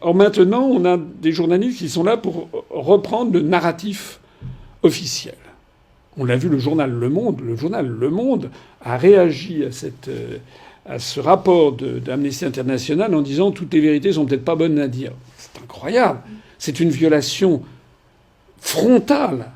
Or maintenant, on a des journalistes qui sont là pour reprendre le narratif officiel. On l'a vu, le journal Le Monde a réagi à ce rapport d'Amnesty International en disant toutes les vérités sont peut-être pas bonnes à dire. C'est incroyable. C'est une violation frontale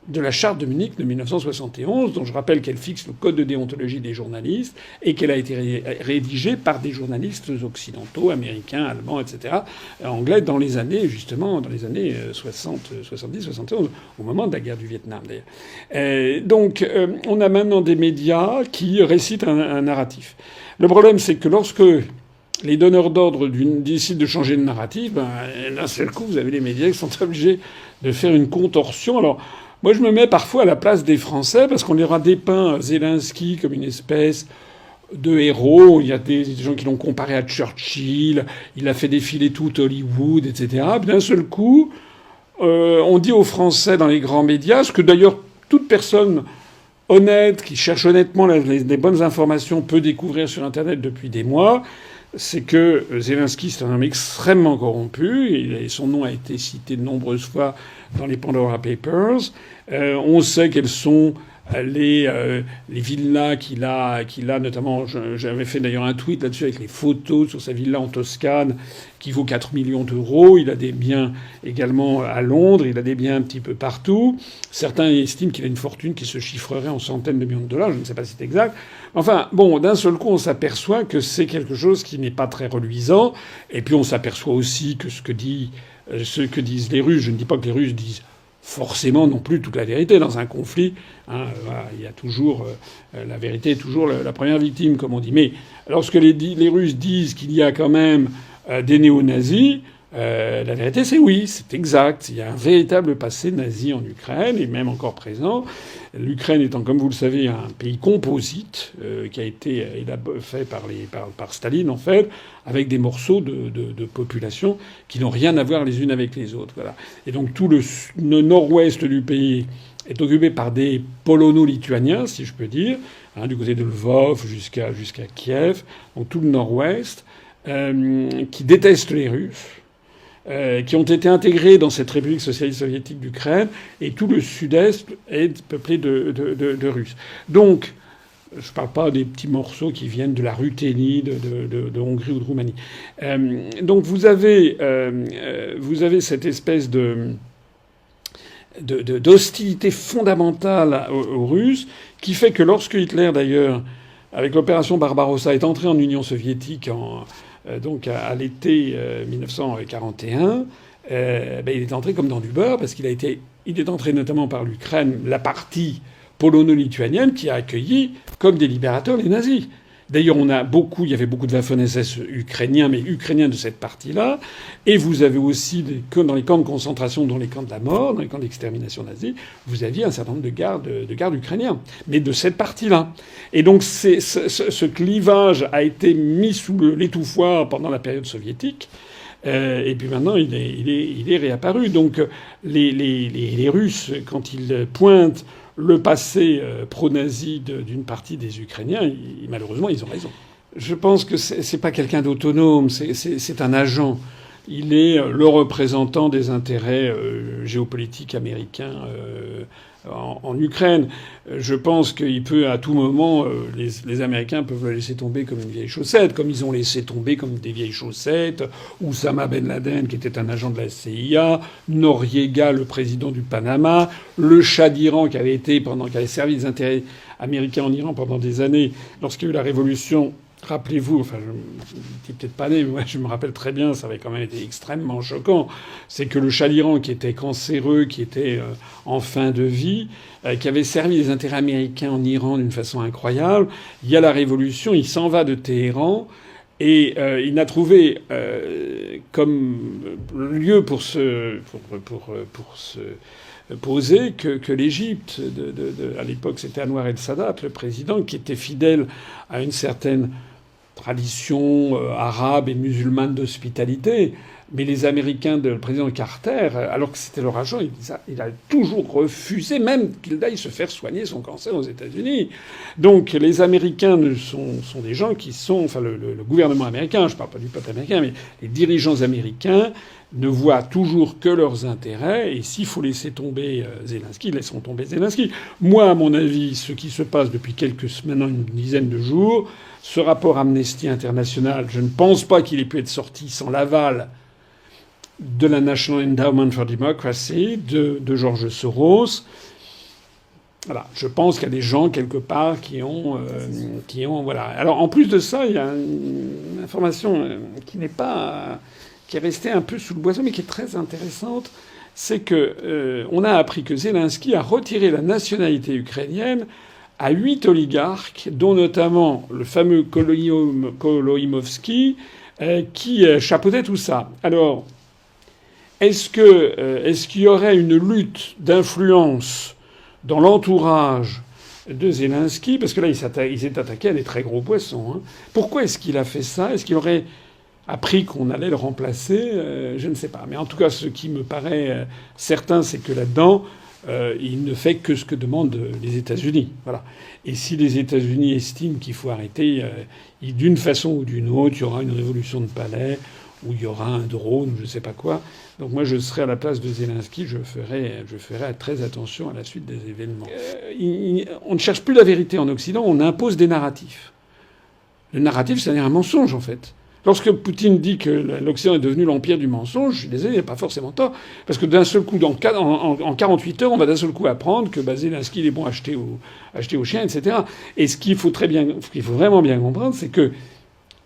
de la Charte de Munich de 1971, dont je rappelle qu'elle fixe le code de déontologie des journalistes et qu'elle a été rédigée par des journalistes occidentaux, américains, allemands, etc., anglais, dans les années 60, 70, 71, au moment de la guerre du Vietnam, d'ailleurs. Donc, on a maintenant des médias qui récitent un narratif. Le problème, c'est que lorsque les donneurs d'ordre décident de changer de narratif, d'un seul coup, vous avez les médias qui sont obligés de faire une contorsion. Alors, moi, je me mets parfois à la place des Français parce qu'on leur a dépeint Zelensky comme une espèce de héros. Il y a des gens qui l'ont comparé à Churchill. Il a fait défiler tout Hollywood, etc. Puis d'un seul coup, on dit aux Français dans les grands médias, ce que d'ailleurs toute personne honnête, qui cherche honnêtement les bonnes informations, peut découvrir sur Internet depuis des mois, c'est que Zelensky, c'est un homme extrêmement corrompu. Et son nom a été cité de nombreuses fois dans les Pandora Papers. On sait quelles sont les villas qu'il a notamment. J'avais fait d'ailleurs un tweet là-dessus avec les photos sur sa villa en Toscane qui vaut 4 millions d'euros. Il a des biens également à Londres. Il a des biens un petit peu partout. Certains estiment qu'il a une fortune qui se chiffrerait en centaines de millions de dollars. Je ne sais pas si c'est exact. Enfin, bon, d'un seul coup, on s'aperçoit que c'est quelque chose qui n'est pas très reluisant. Et puis on s'aperçoit aussi que ce que disent les Russes, je ne dis pas que les Russes disent forcément non plus toute la vérité dans un conflit. Voilà, il y a toujours la vérité est toujours la première victime, comme on dit. Mais lorsque les Russes disent qu'il y a quand même des néo-nazis, la vérité c'est oui, c'est exact. Il y a un véritable passé nazi en Ukraine et même encore présent. L'Ukraine étant, comme vous le savez, un pays composite qui a été fait par Staline en fait, avec des morceaux de population qui n'ont rien à voir les unes avec les autres. Voilà. Et donc tout le nord-ouest du pays est occupé par des polono-lituaniens, si je peux dire, du côté de Lvov jusqu'à Kiev, donc tout le nord-ouest, qui détestent les Russes. Qui ont été intégrés dans cette République socialiste soviétique d'Ukraine, et tout le sud-est est peuplé de Russes. Donc, je ne parle pas des petits morceaux qui viennent de la Ruthénie, de Hongrie ou de Roumanie. Donc vous avez cette espèce d'hostilité fondamentale aux Russes, qui fait que lorsque Hitler, d'ailleurs, avec l'opération Barbarossa, est entré en Union soviétique donc à l'été 1941, il est entré comme dans du beurre parce il est entré notamment par l'Ukraine, la partie polono-lituanienne qui a accueilli comme des libérateurs les nazis. D'ailleurs, il y avait beaucoup de Waffen-SS ukrainiens, mais ukrainiens de cette partie-là. Et vous avez aussi, dans les camps de concentration, dont les camps de la mort, dans les camps d'extermination nazis, vous aviez un certain nombre de gardes ukrainiens, mais de cette partie-là. Et donc, ce clivage a été mis sous l'étouffoir pendant la période soviétique. Et puis maintenant, il est réapparu. Donc, les Russes, quand ils pointent le passé pro-nazi d'une partie des Ukrainiens, malheureusement, ils ont raison. Je pense que c'est pas quelqu'un d'autonome, c'est un agent. Il est le représentant des intérêts géopolitiques américains en Ukraine. Je pense qu'il peut à tout moment, les Américains peuvent le laisser tomber comme une vieille chaussette, comme ils ont laissé tomber comme des vieilles chaussettes Oussama Ben Laden, qui était un agent de la CIA, Noriega, le président du Panama, le Shah d'Iran, qui avait servi les intérêts américains en Iran pendant des années, lorsqu'il y a eu la révolution. Rappelez-vous, enfin, je n'étais peut-être pas né, mais moi, je me rappelle très bien, ça avait quand même été extrêmement choquant. C'est que le Shah d'Iran, qui était cancéreux, qui était en fin de vie, qui avait servi les intérêts américains en Iran d'une façon incroyable, il y a la révolution, il s'en va de Téhéran, et il n'a trouvé comme lieu pour se poser que l'Égypte. À l'époque, c'était Anwar el-Sadat, le président, qui était fidèle à une certaine tradition arabe et musulmane d'hospitalité. Mais les Américains, le président Carter, alors que c'était leur agent, il a toujours refusé même qu'il aille se faire soigner son cancer aux États-Unis. Donc les Américains sont des gens qui sont... Enfin, le gouvernement américain, je parle pas du peuple américain, mais les dirigeants américains ne voient toujours que leurs intérêts. Et s'il faut laisser tomber Zelensky, laisseront tomber Zelensky. Moi, à mon avis, ce qui se passe depuis maintenant une dizaine de jours, ce rapport Amnesty International, je ne pense pas qu'il ait pu être sorti sans l'aval de la National Endowment for Democracy, de George Soros. Voilà, je pense qu'il y a des gens quelque part qui ont voilà. Alors en plus de ça, il y a une information qui est restée un peu sous le boisseau, mais qui est très intéressante. C'est que on a appris que Zelensky a retiré la nationalité ukrainienne à 8 oligarques, dont notamment le fameux Koloïmovski, qui chapeautait tout ça. Alors, est-ce qu'il y aurait une lutte d'influence dans l'entourage de Zelensky? Parce que là, il s'est attaqué à des très gros poissons. Hein. Pourquoi est-ce qu'il a fait ça? Est-ce qu'il aurait appris qu'on allait le remplacer? Je ne sais pas. Mais en tout cas, ce qui me paraît certain, c'est que là-dedans, il ne fait que ce que demandent les États-Unis. Voilà. Et si les États-Unis estiment qu'il faut arrêter, d'une façon ou d'une autre, il y aura une révolution de palais, ou il y aura un drone, ou je ne sais pas quoi. Donc moi, je serais à la place de Zelensky, je ferais très attention à la suite des événements. On ne cherche plus la vérité en Occident, on impose des narratifs. Le narratif, c'est un mensonge, en fait. Lorsque Poutine dit que l'Occident est devenu l'empire du mensonge, je suis désolé, il n'a pas forcément tort. Parce que d'un seul coup, en 48 heures, on va d'un seul coup apprendre que Zelensky, il est bon à acheter aux chiens, etc. Et ce qu'il faut vraiment bien comprendre, c'est que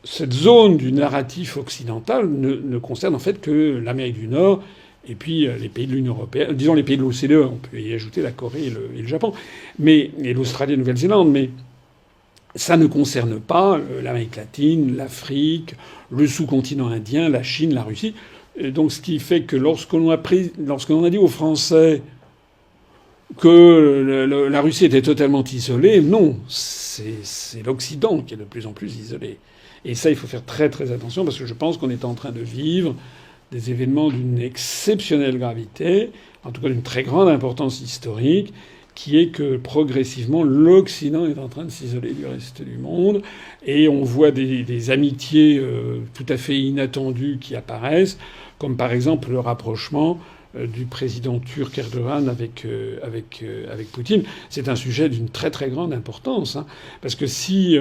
cette zone du narratif occidental ne concerne en fait que l'Amérique du Nord et puis les pays de l'Union européenne, disons les pays de l'OCDE, on peut y ajouter la Corée et le Japon, et l'Australie et la Nouvelle-Zélande, mais ça ne concerne pas l'Amérique latine, l'Afrique, le sous-continent indien, la Chine, la Russie. Et donc ce qui fait que lorsqu'on a dit aux Français que la Russie était totalement isolée, non, c'est l'Occident qui est de plus en plus isolé. Et ça, il faut faire très très attention parce que je pense qu'on est en train de vivre des événements d'une exceptionnelle gravité, en tout cas d'une très grande importance historique, qui est que progressivement l'Occident est en train de s'isoler du reste du monde et on voit des amitiés tout à fait inattendues qui apparaissent, comme par exemple le rapprochement du président turc Erdogan avec Poutine. C'est un sujet d'une très très grande importance, hein, parce que si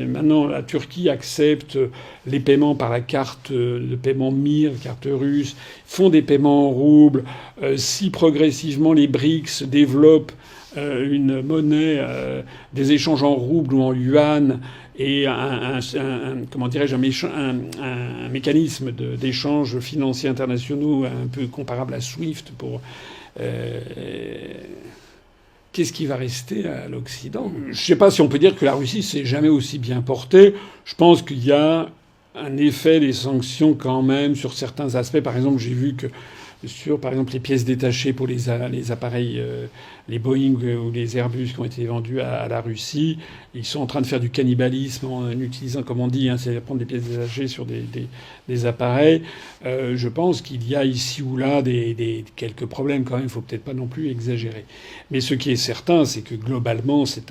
maintenant la Turquie accepte les paiements par la carte de paiement Mir, carte russe, font des paiements en roubles, si progressivement les BRICS développent une monnaie, des échanges en roubles ou en yuan et un mécanisme d'échange financier internationaux un peu comparable à SWIFT pour qu'est-ce qui va rester à l'Occident? Je ne sais pas si on peut dire que la Russie s'est jamais aussi bien portée. Je pense qu'il y a un effet des sanctions quand même sur certains aspects. Par exemple, j'ai vu que sur, par exemple, les pièces détachées pour les appareils, les Boeing ou les Airbus qui ont été vendus à la Russie, ils sont en train de faire du cannibalisme en utilisant, comme on dit, c'est prendre des pièces détachées sur des appareils. Je pense qu'il y a ici ou là quelques problèmes quand même. Il faut peut-être pas non plus exagérer. Mais ce qui est certain, c'est que globalement, c'est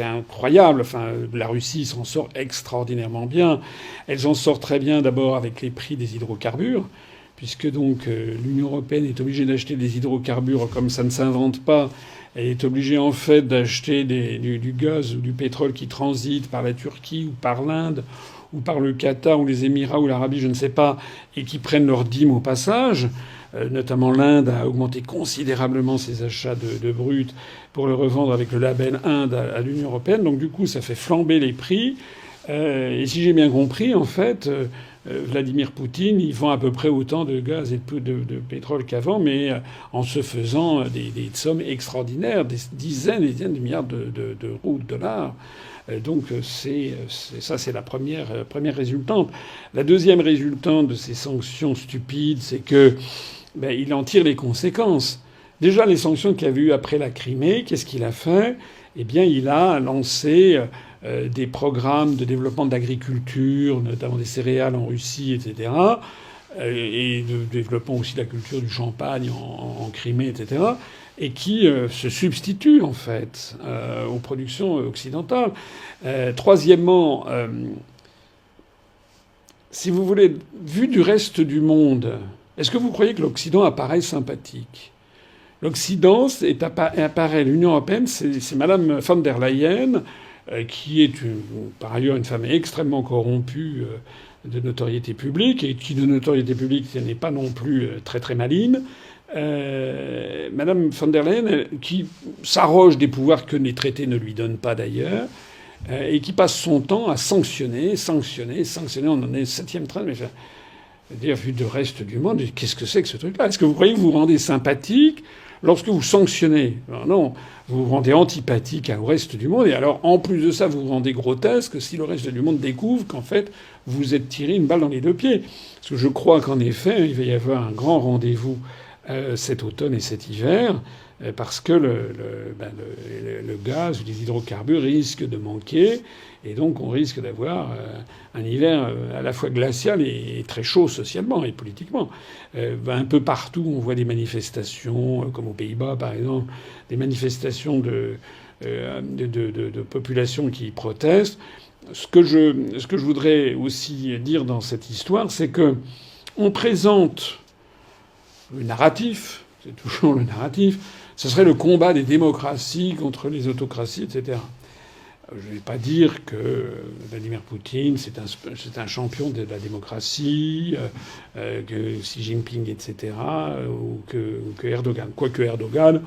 incroyable. Enfin, la Russie s'en sort extraordinairement bien. Elle s'en sort très bien d'abord avec les prix des hydrocarbures, puisque donc l'Union européenne est obligée d'acheter des hydrocarbures comme ça ne s'invente pas. Elle est obligée en fait d'acheter du gaz ou du pétrole qui transite par la Turquie ou par l'Inde ou par le Qatar ou les Émirats ou l'Arabie, je ne sais pas, et qui prennent leur dîme au passage. Notamment l'Inde a augmenté considérablement ses achats de brut pour le revendre avec le label Inde à l'Union européenne. Donc du coup, ça fait flamber les prix. Et si j'ai bien compris, en fait, Vladimir Poutine, il vend à peu près autant de gaz et de pétrole qu'avant, mais en se faisant des sommes extraordinaires, des dizaines et des dizaines de milliards d'euros, de dollars. Donc ça, c'est la première résultante. La deuxième résultante de ces sanctions stupides, c'est que il en tire les conséquences. Déjà, les sanctions qu'il y a eu après la Crimée, qu'est-ce qu'il a fait? Eh bien, il a lancé des programmes de développement de l'agriculture, notamment des céréales en Russie, etc., et de développement aussi de la culture du champagne en Crimée, etc., et qui se substituent en fait aux productions occidentales. Troisièmement, si vous voulez, vu du reste du monde, est-ce que vous croyez que l'Occident apparaît sympathique? L'Occident apparaît, l'Union européenne, c'est Madame von der Leyen, qui est par ailleurs une femme extrêmement corrompue de notoriété publique, et qui de notoriété publique n'est pas non plus très très maligne. Madame von der Leyen, qui s'arroge des pouvoirs que les traités ne lui donnent pas d'ailleurs, et qui passe son temps à sanctionner. On en est au 7e train, mais dire vu du reste du monde, qu'est-ce que c'est que ce truc-là? Est-ce que vous croyez que vous vous rendez sympathique lorsque vous sanctionnez? Non, vous vous rendez antipathique au reste du monde, et alors en plus de ça, vous vous rendez grotesque si le reste du monde découvre qu'en fait vous vous êtes tiré une balle dans les deux pieds. Parce que je crois qu'en effet, il va y avoir un grand rendez-vous cet automne et cet hiver, parce que le gaz ou les hydrocarbures risquent de manquer, et donc on risque d'avoir un hiver à la fois glacial et très chaud socialement et politiquement. Un peu partout, on voit des manifestations, comme aux Pays-Bas par exemple, des manifestations de populations qui protestent. Ce que je voudrais aussi dire dans cette histoire, c'est que on présente le narratif, c'est toujours le narratif, ce serait le combat des démocraties contre les autocraties, etc. Je ne vais pas dire que Vladimir Poutine, c'est un champion de la démocratie, que Xi Jinping, etc., ou que Erdogan. Quoique Erdogan,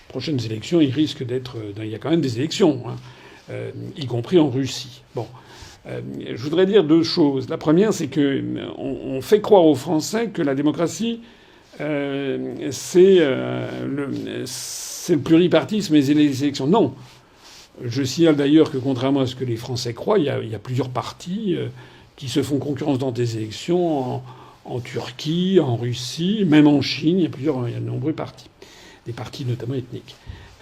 prochaines élections, il risque d'être... Il y a quand même des élections, hein, y compris en Russie. Bon. Je voudrais dire deux choses. La première, c'est que on fait croire aux Français que la démocratie... c'est le pluripartisme et les élections. Non. Je signale d'ailleurs que contrairement à ce que les Français croient, il y a plusieurs partis qui se font concurrence dans des élections en Turquie, en Russie, même en Chine. Il y a de nombreux partis. Des partis notamment ethniques.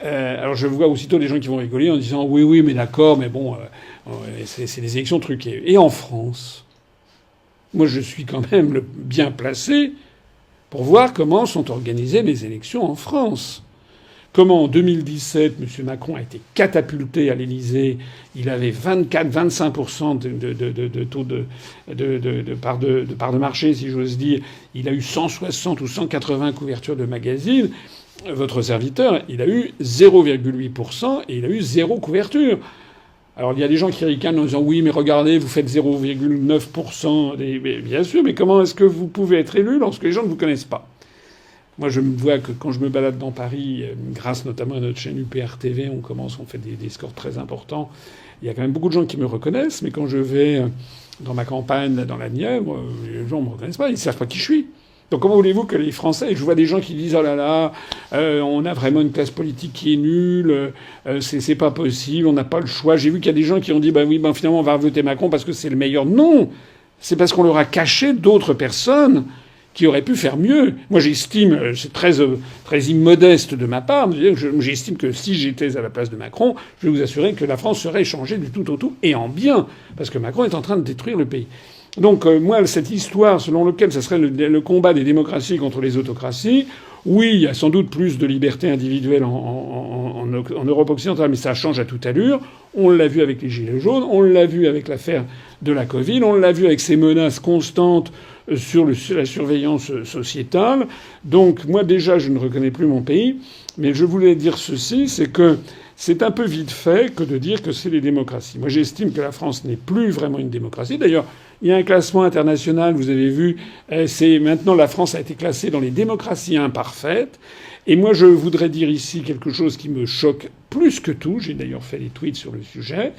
Alors je vois aussitôt des gens qui vont rigoler en disant oui, mais d'accord, mais bon, c'est des élections truquées. Et en France, moi je suis quand même bien placé pour voir comment sont organisées les élections en France. Comment en 2017, M. Macron a été catapulté à l'Élysée. Il avait 24-25% de taux de part de marché, si j'ose dire. Il a eu 160 ou 180 couvertures de magazines. Votre serviteur, il a eu 0,8% et il a eu 0 couverture. Alors il y a des gens qui ricanent en disant oui, mais regardez, vous faites 0,9%. Mais bien sûr, mais comment est-ce que vous pouvez être élu lorsque les gens ne vous connaissent pas? Moi, je me vois que quand je me balade dans Paris, grâce notamment à notre chaîne UPR TV, on fait des scores très importants. Il y a quand même beaucoup de gens qui me reconnaissent, mais quand je vais dans ma campagne, dans la Nièvre, les gens ne me reconnaissent pas, ils ne savent pas qui je suis. Donc comment voulez-vous que les Français... Je vois des gens qui disent « Oh là là, on a vraiment une classe politique qui est nulle, c'est pas possible, on n'a pas le choix ». J'ai vu qu'il y a des gens qui ont dit « Bah oui, finalement on va voter Macron parce que c'est le meilleur ». Non, c'est parce qu'on leur a caché d'autres personnes qui auraient pu faire mieux. Moi j'estime, c'est très immodeste de ma part, j'estime que si j'étais à la place de Macron, je vais vous assurer que la France serait changée du tout au tout, et en bien, parce que Macron est en train de détruire le pays. Donc moi, cette histoire selon laquelle ce serait le combat des démocraties contre les autocraties, oui, il y a sans doute plus de liberté individuelle en Europe occidentale, mais ça change à toute allure. On l'a vu avec les Gilets jaunes, on l'a vu avec l'affaire de la Covid, on l'a vu avec ces menaces constantes sur la surveillance sociétale. Donc moi déjà, je ne reconnais plus mon pays, mais je voulais dire ceci, c'est que c'est un peu vite fait que de dire que c'est les démocraties. Moi, j'estime que la France n'est plus vraiment une démocratie. D'ailleurs, il y a un classement international, vous avez vu, maintenant la France a été classée dans les démocraties imparfaites. Et moi, je voudrais dire ici quelque chose qui me choque plus que tout. J'ai d'ailleurs fait des tweets sur le sujet.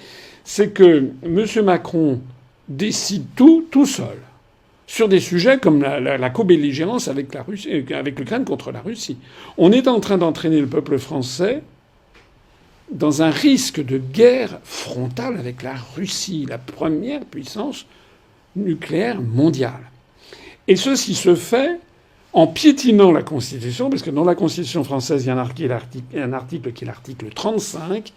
C'est que M. Macron décide tout seul. Sur des sujets comme la co-belligérance avec la Russie, avec l'Ukraine contre la Russie. On est en train d'entraîner le peuple français dans un risque de guerre frontale avec la Russie, la première puissance nucléaire mondiale. Et ceci se fait en piétinant la Constitution, parce que dans la Constitution française, il y a un article qui est l'article 35,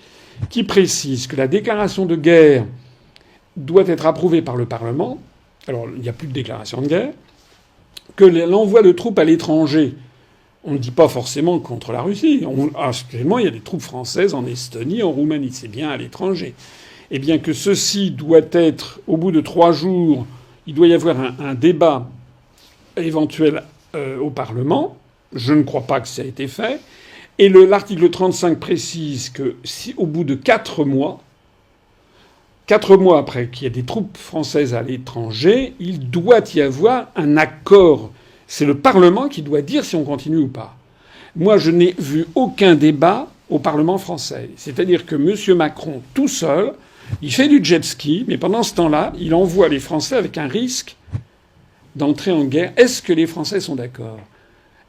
qui précise que la déclaration de guerre doit être approuvée par le Parlement. Alors, il n'y a plus de déclaration de guerre. Que l'envoi de troupes à l'étranger, on ne dit pas forcément contre la Russie. Actuellement, il y a des troupes françaises en Estonie, en Roumanie. C'est bien à l'étranger. Eh bien, que ceci doit être, au bout de 3 jours, il doit y avoir un débat éventuel au Parlement. Je ne crois pas que ça a été fait. Et l'article 35 précise que si, au bout de 4 mois après qu'il y ait des troupes françaises à l'étranger, il doit y avoir un accord. C'est le Parlement qui doit dire si on continue ou pas. Moi, je n'ai vu aucun débat au Parlement français. C'est-à-dire que M. Macron, tout seul, il fait du jet ski, mais pendant ce temps-là, il envoie les Français avec un risque d'entrer en guerre. Est-ce que les Français sont d'accord ?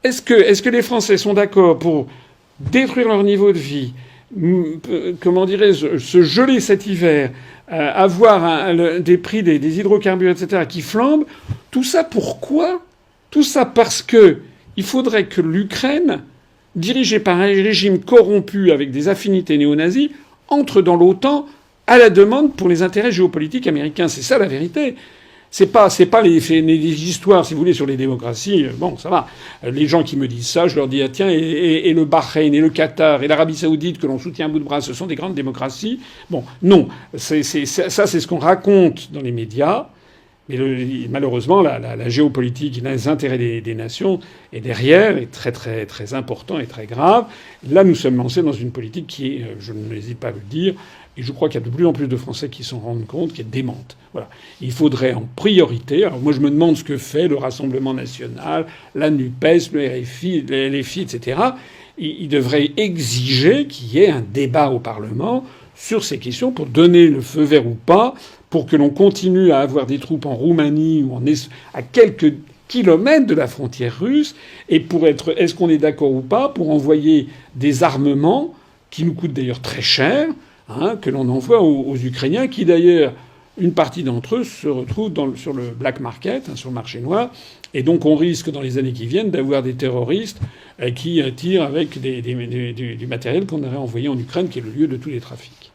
Est-ce que les Français sont d'accord pour détruire leur niveau de vie, comment dirais-je, se geler cet hiver, avoir des prix des hydrocarbures, etc., qui flambent? Tout ça pourquoi ? Tout ça parce que il faudrait que l'Ukraine, dirigée par un régime corrompu avec des affinités néo-nazis, entre dans l'OTAN à la demande pour les intérêts géopolitiques américains. C'est ça la vérité. C'est pas les histoires, si vous voulez, sur les démocraties. Bon, ça va. Les gens qui me disent ça, je leur dis, ah, tiens, et le Bahreïn, et le Qatar, et l'Arabie Saoudite, que l'on soutient à bout de bras, ce sont des grandes démocraties. Bon, non. C'est ce qu'on raconte dans les médias. Mais malheureusement, la géopolitique, les intérêts des nations est derrière, est très, très, très important et très grave. Là, nous sommes lancés dans une politique qui est, je n'hésite pas à le dire, et je crois qu'il y a de plus en plus de Français qui s'en rendent compte, qui est démente. Voilà. Il faudrait en priorité, alors moi je me demande ce que fait le Rassemblement national, la NUPES, le RFI, les LFI, etc. Il devrait exiger qu'il y ait un débat au Parlement sur ces questions pour donner le feu vert ou pas, pour que l'on continue à avoir des troupes en Roumanie ou à quelques kilomètres de la frontière russe, et pour être, est-ce qu'on est d'accord ou pas, pour envoyer des armements qui nous coûtent d'ailleurs très cher, que l'on envoie aux Ukrainiens, qui d'ailleurs, une partie d'entre eux se retrouvent sur le black market, sur le marché noir, et donc on risque dans les années qui viennent d'avoir des terroristes qui tirent avec du matériel qu'on aurait envoyé en Ukraine, qui est le lieu de tous les trafics.